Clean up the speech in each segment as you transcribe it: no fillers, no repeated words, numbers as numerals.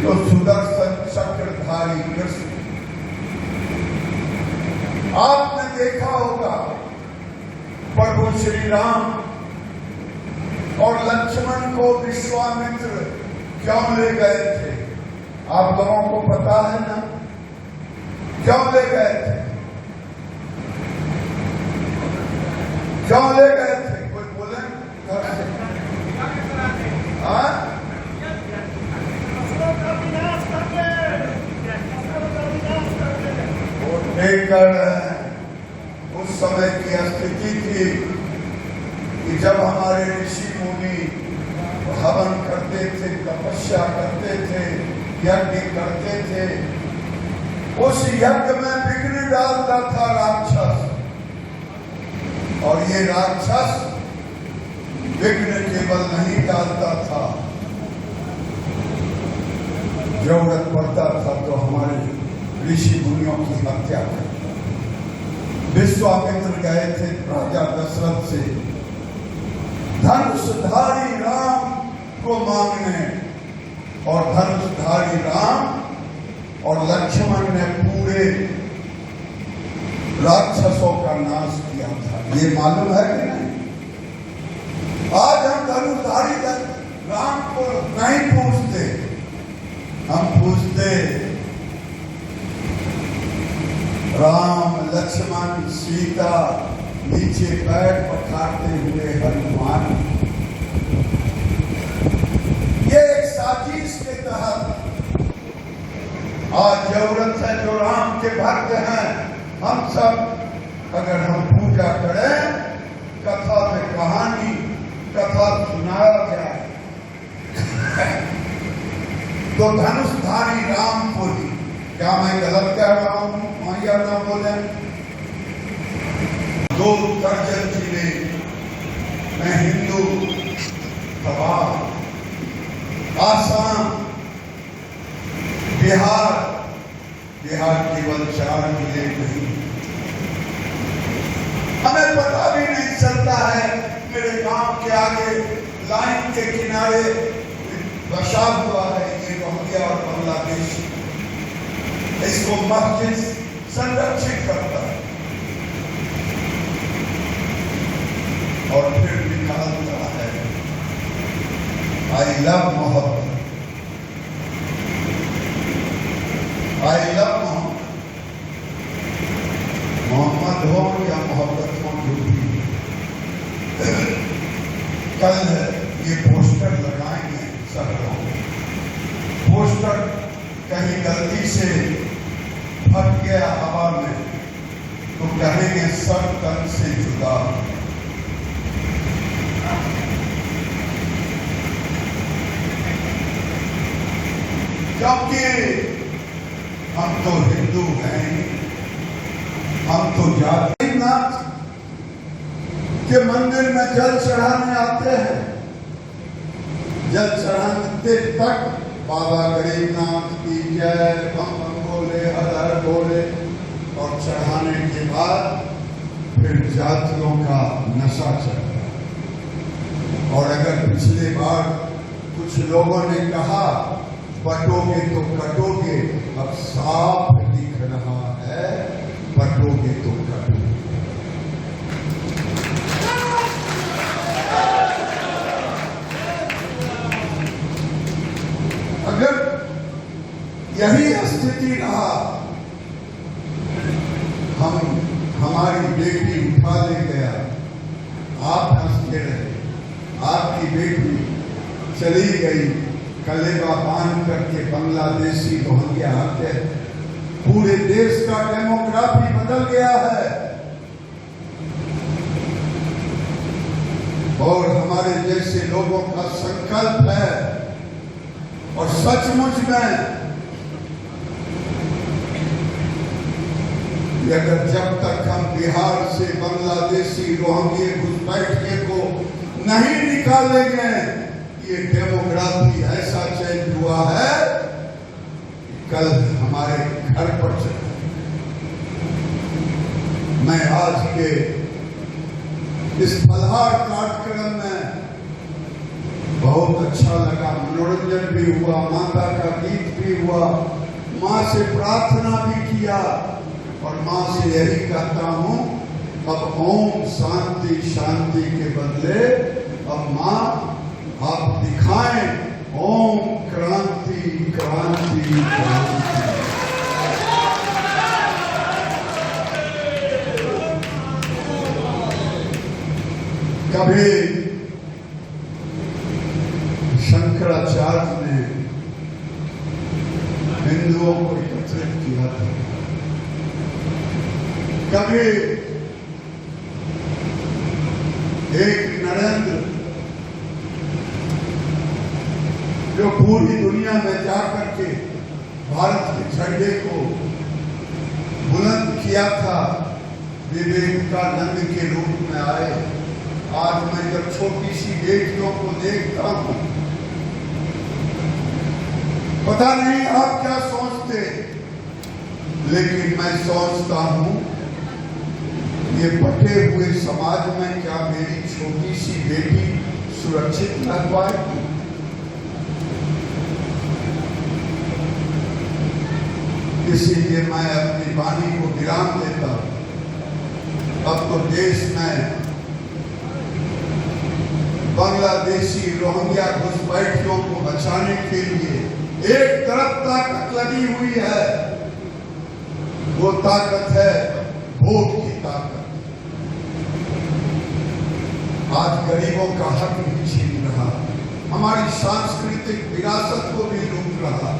तो सुदर्शन चक्रधारी कृष्ण, आपने देखा होगा प्रभु श्री राम और लक्ष्मण को विश्वामित्र क्यों ले गए थे? आप लोगों को पता है ना क्यों ले गए थे? क्यों ले गए थे? कोई बोले घर से? हाँ? उस समय की स्थिति थी कि जब हमारे ऋषि मुनि हवन करते थे, तपस्या करते थे, यज्ञ करते थे, उस यज्ञ में विघ्न डालता था राक्षस। और ये राक्षस विघ्न केवल नहीं डालता था, जरूरत पड़ता था तो हमारे ऋषि मुनियों की हत्या कर। विश्वामित्र गए थे राजा दशरथ से धनुषधारी राम को मांगने, और धनुषधारी राम और लक्ष्मण ने पूरे राक्षसों का नाश किया था। ये मालूम है कि नहीं? आज हम धनुषधारी राम को नहीं पूछते, हम पूछते राम, लक्ष्मण, सीता, नीचे पैर पखारते हुए हनुमान। ये एक साजिश के तहत आज जरूरत है, जो राम के भक्त हैं, हम सब अगर हम पूजा करें, कथा में कहानी कथा सुनाया जाए तो धनुषधारी राम को ही। क्या मैं गलत कह रहा हूं? या ना बोले? 2 दर्जन जिले में हिंदू तबाह, आसाम, बिहार केवल 4 जिले नहीं। हमें पता भी नहीं चलता है, मेरे गांव के आगे लाइन के किनारे बसा हुआ है ये रोहिंग्या और बांग्लादेश, इसको मस्जिद संरक्षित करता है और फिर निकालता है आई लव मोहब्बत, आई लव मोहम्मद हो या मोहब्बत हो, जो भी। कल ये पोस्टर लगाएंगे सब लोग, पोस्टर कहीं गलती से फट गया हवा में तो कहेंगे सब तन से जुदा। क्योंकि हम तो हिंदू हैं, हम तो जातिनाथ के मंदिर में जल चढ़ाने आते हैं। जल चढ़ाते तक बाबा गरीबनाथ की जय, बम बम बोले, हर हर बोले, और चढ़ाने के बाद फिर जातियों का नशा चढ़ा। और अगर पिछले बार कुछ लोगों ने कहा बटोगे तो कटोगे, अब साफ दिख रहा है बटोगे तो कटोगे। अगर यही स्थिति रहा, हमारी बेटी उठा ले गया, आप हंसते रहे, आपकी बेटी चली गई, कलेवा बांध करके बांग्लादेशी रोहिंग्या आते, पूरे देश का डेमोग्राफी बदल गया है। और हमारे जैसे लोगों का संकल्प है, और सचमुच में अगर जब तक हम बिहार से बांग्लादेशी रोहिंग्या घुसपैठिए को नहीं निकालेंगे, ये डेमोग्राफी ऐसा चेंज हुआ है कि कल हमारे घर पर चले। मैं आज के इस फलहार कार्यक्रम में बहुत अच्छा लगा, मनोरंजन भी हुआ, माता का गीत भी हुआ, माँ से प्रार्थना भी किया और माँ से यही कहता हूँ, अब ओम शांति शांति के बदले अब माँ आप दिखाएं ओम क्रांति क्रांति क्रांति। कभी शंकराचार्य ने हिंदुओं को एकत्रित किया था, कभी एक नरेंद्र जो पूरी दुनिया में जाकर के भारत के झंडे को बुलंद किया था, विवेकानंद के रूप में आए। आज मैं जब छोटी सी बेटियों को देखता हूं, पता नहीं आप क्या सोचते, लेकिन मैं सोचता हूं ये बटे हुए समाज में क्या मेरी छोटी सी बेटी सुरक्षित रह पाएगी? इसीलिए मैं अपनी वाणी को विराम देता हूं। अब तो देश में बांग्लादेशी रोहिंग्या घुसपैठियों को बचाने के लिए एक तरफ ताकत लगी हुई है, वो ताकत है वोट की ताकत। आज गरीबों का हक भी छीन रहा, हमारी सांस्कृतिक विरासत को भी लूट रहा,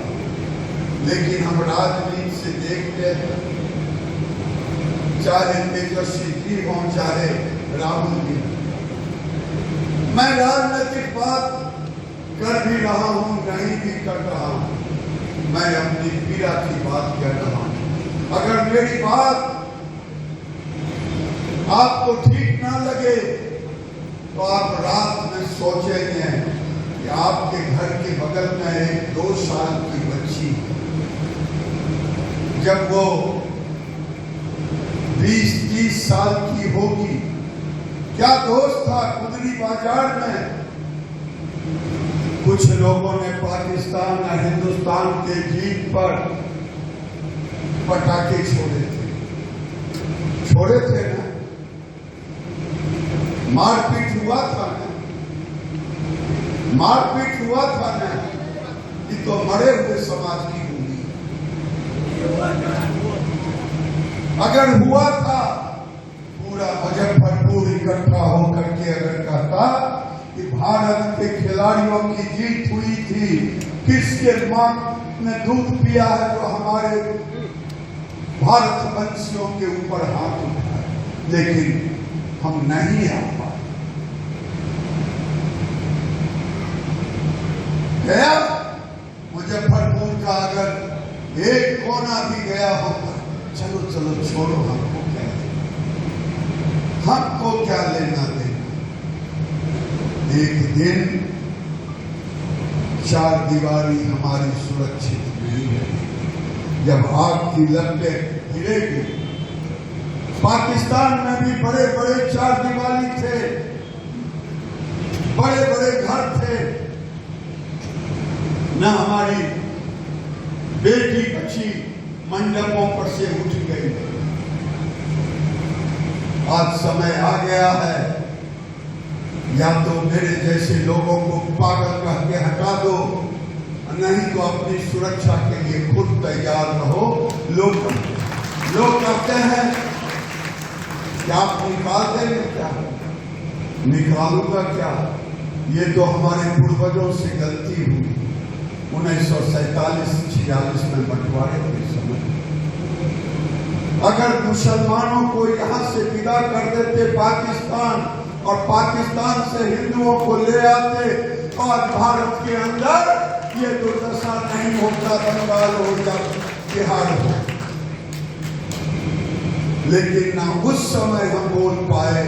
लेकिन हम राजनीति से देखते हैं, चाहे तेजस्वी जी हों चाहे राहुल जी। मैं राजनीतिक बात कर भी रहा हूं, नहीं भी कर रहा हूं, मैं अपनी पीड़ा की बात कर रहा हूं। अगर मेरी बात आपको ठीक ना लगे तो आप रात में सोचेंगे कि आपके घर के बगल में एक 2 साल की बच्ची, जब वो 20-30 साल की होगी, क्या दोस्त था खुदरी बाजार में कुछ लोगों ने पाकिस्तान और हिंदुस्तान के जीत पर पटाखे छोड़े थे ना, मारपीट हुआ था ना, ये तो मरे हुए समाज की होगी। अगर हुआ था, पूरा मुजफ्फरपुर इकट्ठा होकर के अगर कहता कि भारत के खिलाड़ियों की जीत हुई थी, किसके मां ने दूध पिया है जो हमारे भारत वंशियों के ऊपर हाथ उठाए, लेकिन हम नहीं आ पाए। गया मुजफ्फरपुर का अगर एक कोना भी गया होता, चलो छोड़ो, हमको क्या लेना देना। एक दिन चार दीवारी हमारी सुरक्षित नहीं है, जब आग की लपटें गिरेगी। पाकिस्तान में भी बड़े बड़े चार दीवारी थे, बड़े बड़े घर थे, न हमारी बेटी बची मंडपों पर से उठ गई। आज समय आ गया है, या तो मेरे जैसे लोगों को पागल कह के हटा दो, नहीं तो अपनी सुरक्षा के लिए खुद तैयार रहो। लोग कहते हैं कि आप निकाल देंगे, क्या निकालूंगा क्या? ये तो हमारे पूर्वजों से गलती हुई 1947-46 में बंटवारे के समय। अगर मुसलमानों को यहां से विदा कर देते पाकिस्तान और पाकिस्तान से हिंदुओं को ले आते, और भारत के अंदर ये दुर्दशा नहीं होता, बंगाल हो या बिहार हो। लेकिन ना उस समय हम बोल पाए,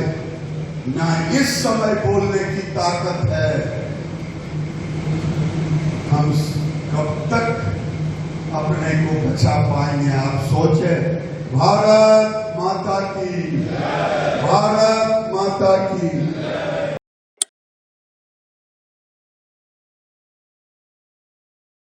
ना इस समय बोलने की ताकत है। हम कब तक अपने को बचा पाएंगे? आप सोचे। भारत माता की, भारत माता की।